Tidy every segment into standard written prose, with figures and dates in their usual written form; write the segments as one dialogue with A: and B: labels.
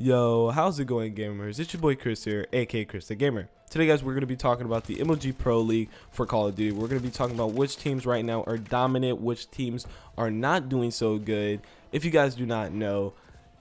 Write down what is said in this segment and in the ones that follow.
A: Yo, how's it going, gamers? It's your boy Chris here, aka ChrisThatGamer. Today, guys, we're going to be talking about the MLG Pro League for Call of Duty. We're going to be talking about which teams right now are dominant, which teams are not doing so good. If you guys do not know,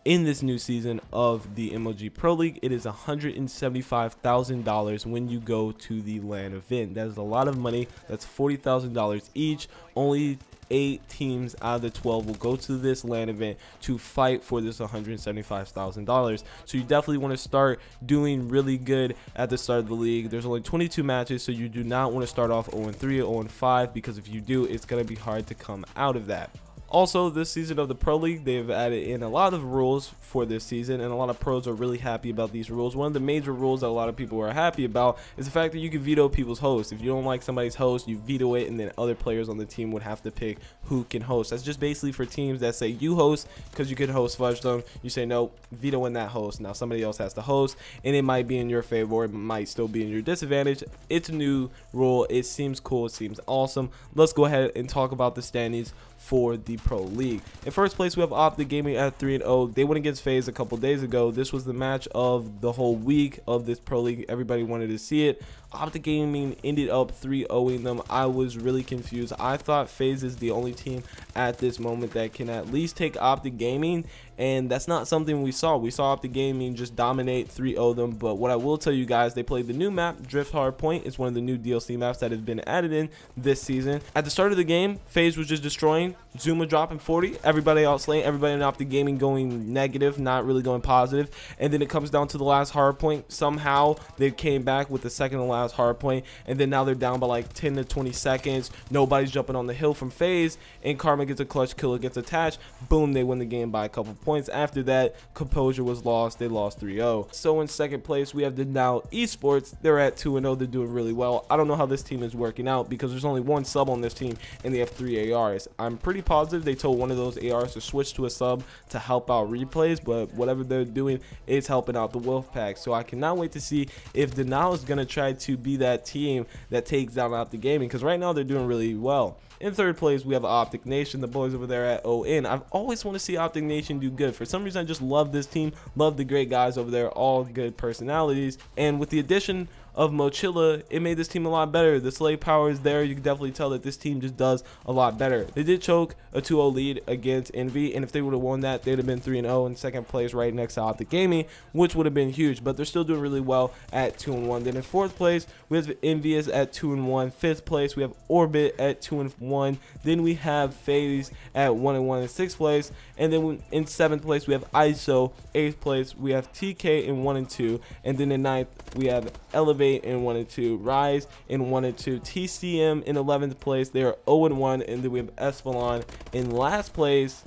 A: in this new season of the MLG Pro League, it is $175,000 when you go to the LAN event. That is a lot of money. That's $40,000 each. Only 8 teams out of the 12 will go to this LAN event to fight for this $175,000. So you definitely want to start doing really good at the start of the league. There's only 22 matches, so you do not want to start off 0-3 or 0-5, because if you do, it's going to be hard to come out of that. Also, this season of the Pro League, they've added in a lot of rules for this season, and a lot of pros are really happy about these rules. One of the major rules that a lot of people are happy about is the fact that you can veto people's hosts. If you don't like somebody's host, you veto it, and then other players on the team would have to pick who can host. That's just basically for teams that say you host because you can host fudge them. You say no, veto in that host. Now somebody else has to host, and it might be in your favor, or it might still be in your disadvantage. It's a new rule. It seems cool. It seems awesome. Let's go ahead and talk about the standings for the Pro League. In first place, we have Optic Gaming at 3-0. They went against Faze a couple days ago. This was the match of the whole week of this Pro League. Everybody wanted to see it. Optic Gaming ended up 3-0ing them. I was really confused. I thought Faze is the only team at this moment that can at least take Optic Gaming, and that's not something we saw. We saw Optic Gaming just dominate, 3-0 them. But what I will tell you guys, they played the new map, Drift Hardpoint. It's one of the new DLC maps that has been added in this season. At the start of the game, Faze was just destroying. Zuma dropping 40, everybody outslaying, everybody in Optic Gaming going negative, not really going positive. And then it comes down to the last hard point. Somehow they came back with the second to last hard point, and then now they're down by like 10 to 20 seconds. Nobody's jumping on the hill from Faze, and Karma gets a clutch kill against attached. Boom, they win the game by a couple points. After that, composure was lost. They lost 3-0. So in second place, we have the now eSports. They're at 2-0. They're doing really well. I don't know how this team is working out, because there's only one sub on this team, and they have 3 ARs. I'm pretty positive they told one of those ARs to switch to a sub to help out replays, but whatever they're doing is helping out the Wolfpack. So I cannot wait to see if Denal is going to try to be that team that takes down Optic Gaming, because right now they're doing really well. In third place, we have Optic Nation, the boys over there at ON. I've always want to see Optic Nation do good. For some reason, I just love this team, love the great guys over there, all good personalities. And with the addition of Mochila, it made this team a lot better. The slave power is there. You can definitely tell that this team just does a lot better. They did choke a 2-0 lead against Envy, and if they would have won that, they'd have been 3-0 in second place, right next to Optic Gaming, which would have been huge. But they're still doing really well at 2-1. Then in fourth place, we have Envious at 2-1. Fifth place, we have Orbit at 2-1. Then we have Faze at 1-1 in sixth place, and then in seventh place we have ISO. Eighth place we have TK in 1-2, and then in ninth we have Elevate in 1-2, Rise in 1-2, TCM in 11th place. They are 0-1, and then we have Espelon in last place.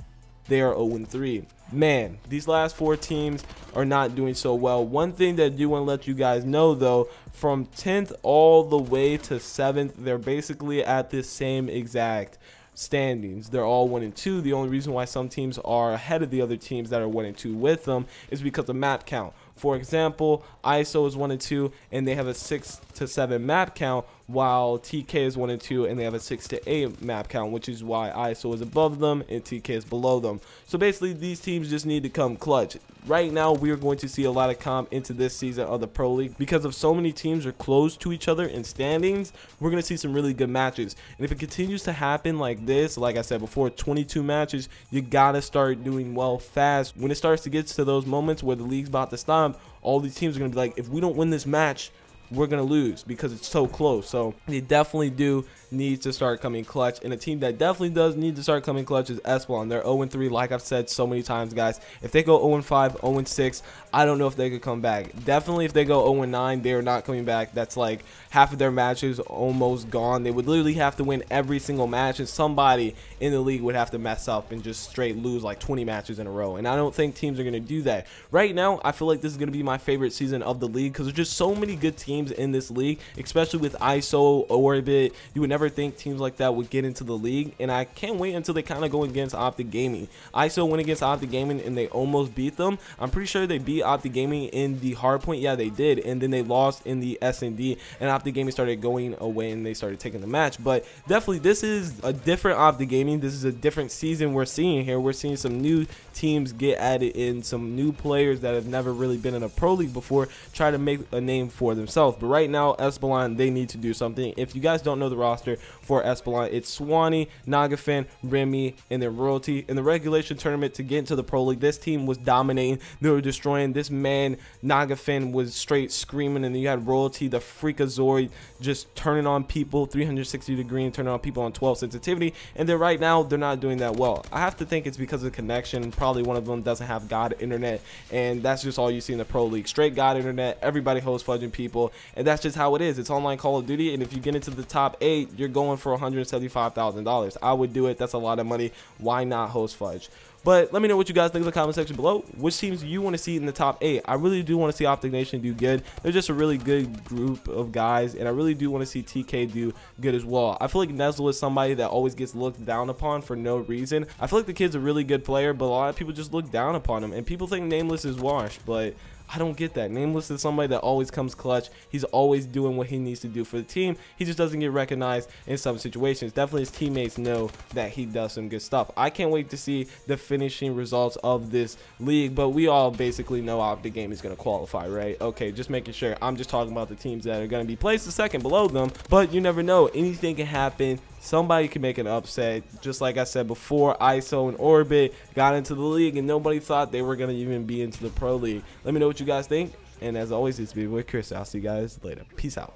A: They are 0-3. Man, these last 4 teams are not doing so well. One thing that I do want to let you guys know, though, from 10th all the way to 7th, they're basically at the same exact standings. They're all 1-2. The only reason why some teams are ahead of the other teams that are 1-2 with them is because of map count. For example, ISO is 1-2, and they have a 6 to 7 map count, while TK is 1-2, and they have a 6 to 8 map count, which is why ISO is above them and TK is below them. So basically, these teams just need to come clutch. Right now, we are going to see a lot of comp into this season of the Pro League, because of so many teams are close to each other in standings. We're going to see some really good matches, and if it continues to happen like this, like I said before, 22 matches, you gotta start doing well fast. When it starts to get to those moments where the league's about to stop, all these teams are going to be like, if we don't win this match, we're going to lose, because it's so close. So they definitely do need to start coming clutch, and a team that definitely does need to start coming clutch is Espelon. They're 0-3, like I've said so many times, guys. If they go 0-5, 0-6, I don't know if they could come back. Definitely if they go 0-9, they are not coming back. That's like half of their matches almost gone. They would literally have to win every single match, and somebody in the league would have to mess up and just straight lose like 20 matches in a row, and I don't think teams are going to do that. Right now, I feel like this is going to be my favorite season of the league, because there's just so many good teams teams in this league, especially with ISO, Orbit. You would never think teams like that would get into the league, and I can't wait until they kind of go against Optic Gaming. ISO went against Optic Gaming and they almost beat them. I'm pretty sure they beat Optic Gaming in the hardpoint. Yeah, they did, and then they lost in the S&D, and Optic Gaming started going away and they started taking the match. But definitely, this is a different Optic Gaming. This is a different season we're seeing here. We're seeing some new teams get added in, some new players that have never really been in a pro league before try to make a name for themselves. But right now, Espelon, they need to do something. If you guys don't know the roster for Espelon, it's Swanee, Nagafan, Remy, and then Royalty. In the regulation tournament to get into the pro league, this team was dominating. They were destroying. This man Nagafan was straight screaming, and then you had Royalty, the Freakazoid, just turning on people 360 degree and turning on people on 12 sensitivity. And then right now they're not doing that well. I have to think it's because of connection. Probably one of them doesn't have God internet, and that's just all you see in the pro league. Straight God internet, everybody host fudging people, and that's just how it is. It's online Call of Duty, and if you get into the top 8, you're going for $175,000. I would do it. That's a lot of money. Why not host fudge? But let me know what you guys think in the comment section below. Which teams you want to see in the top 8? I really do want to see Optic Nation do good. They're just a really good group of guys, and I really do want to see TK do good as well. I feel like Nezel is somebody that always gets looked down upon for no reason. I feel like the kid's a really good player, but a lot of people just look down upon him, and people think Nameless is washed, but I don't get that. Nameless is somebody that always comes clutch. He's always doing what he needs to do for the team. He just doesn't get recognized in some situations. Definitely his teammates know that he does some good stuff. I can't wait to see the finishing results of this league, but we all basically know Optic Game is going to qualify, right? Okay, just making sure. I'm just talking about the teams that are going to be placed a second below them, but you never know. Anything can happen. Somebody can make an upset. Just like I said before, ISO and Orbit got into the league and nobody thought they were going to even be into the pro league. Let me know what you guys think. And as always, it's been with Chris. I'll see you guys later. Peace out.